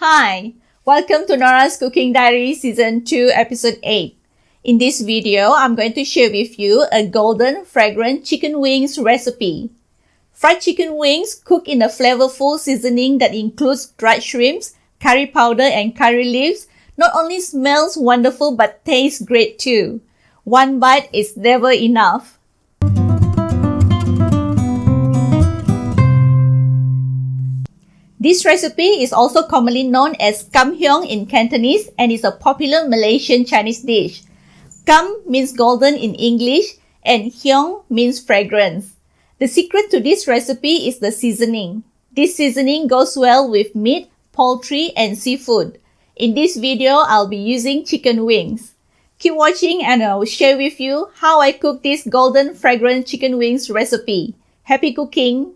Hi, welcome to Nora's Cooking Diary Season 2, Episode 8. In this video, I'm going to share with you a golden, fragrant chicken wings recipe. Fried chicken wings cooked in a flavorful seasoning that includes dried shrimps, curry powder, and curry leaves not only smells wonderful but tastes great too. One bite is never enough. This recipe is also commonly known as kam hyong in Cantonese and is a popular Malaysian Chinese dish. Kam means golden in English and hyong means fragrance. The secret to this recipe is the seasoning. This seasoning goes well with meat, poultry, and seafood. In this video, I'll be using chicken wings. Keep watching and I will share with you how I cook this golden fragrant chicken wings recipe. Happy cooking!